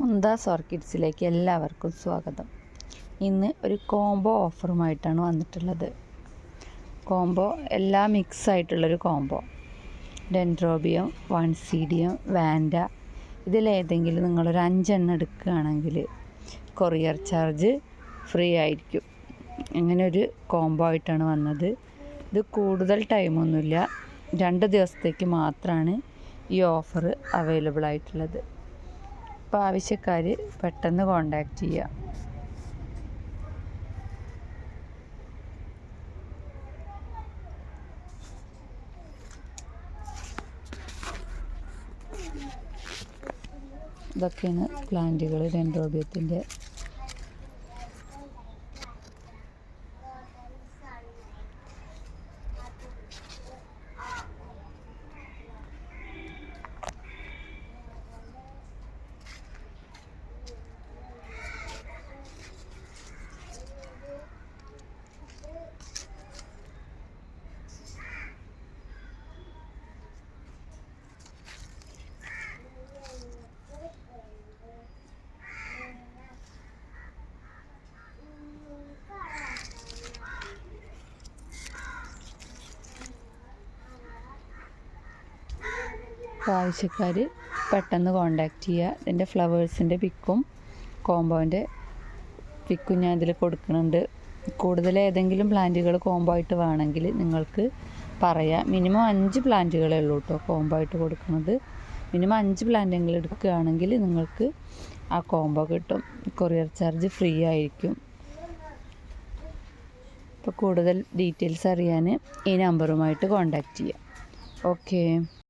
മുംതാസ് ഓർക്കിഡ്സിലേക്ക് എല്ലാവർക്കും സ്വാഗതം. ഇന്ന് ഒരു കോംബോ ഓഫറുമായിട്ടാണ് വന്നിട്ടുള്ളത്. കോംബോ എല്ലാം മിക്സ് ആയിട്ടുള്ളൊരു കോംബോ. ഡെൻഡ്രോബിയം, വൺസീഡിയം, വാൻഡ ഇതിലേതെങ്കിലും നിങ്ങളൊരു 5 എണ്ണം എടുക്കുകയാണെങ്കിൽ കൊറിയർ ചാർജ് ഫ്രീ ആയിരിക്കും. അങ്ങനെ ഒരു കോംബോ ആയിട്ടാണ് വന്നത്. ഇത് കൂടുതൽ ടൈമൊന്നുമില്ല, 2 ദിവസത്തേക്ക് മാത്രമാണ് ഈ ഓഫർ അവൈലബിൾ ആയിട്ടുള്ളത്. അപ്പോൾ ആവശ്യക്കാർ പെട്ടെന്ന് കോണ്ടാക്ട് ചെയ്യുക. ഇതൊക്കെയാണ് പ്ലാന്റുകൾ ഡെൻഡ്രോബിയത്തിൻ്റെ. ആവശ്യക്കാർ പെട്ടെന്ന് കോണ്ടാക്ട് ചെയ്യുക. ഇതിൻ്റെ ഫ്ലവേഴ്സിൻ്റെ പിക്കും കോംബോൻ്റെ പിക്കും ഞാൻ ഇതിൽ കൊടുക്കുന്നുണ്ട്. കൂടുതൽ ഏതെങ്കിലും പ്ലാന്റുകൾ കോംബോ ആയിട്ട് വേണമെങ്കിൽ നിങ്ങൾക്ക് പറയാം. മിനിമം 5 പ്ലാന്റുകളേ ഉള്ളൂ കേട്ടോ കോംബോ ആയിട്ട് കൊടുക്കുന്നത്. മിനിമം 5 പ്ലാന്റുകൾ എടുക്കുകയാണെങ്കിൽ നിങ്ങൾക്ക് ആ കോംബോ കിട്ടും. കൊറിയർ ചാർജ് ഫ്രീ ആയിരിക്കും. ഇപ്പോൾ കൂടുതൽ ഡീറ്റെയിൽസ് അറിയാൻ ഈ നമ്പറുമായിട്ട് കോണ്ടാക്ട് ചെയ്യാം. ഓക്കേ.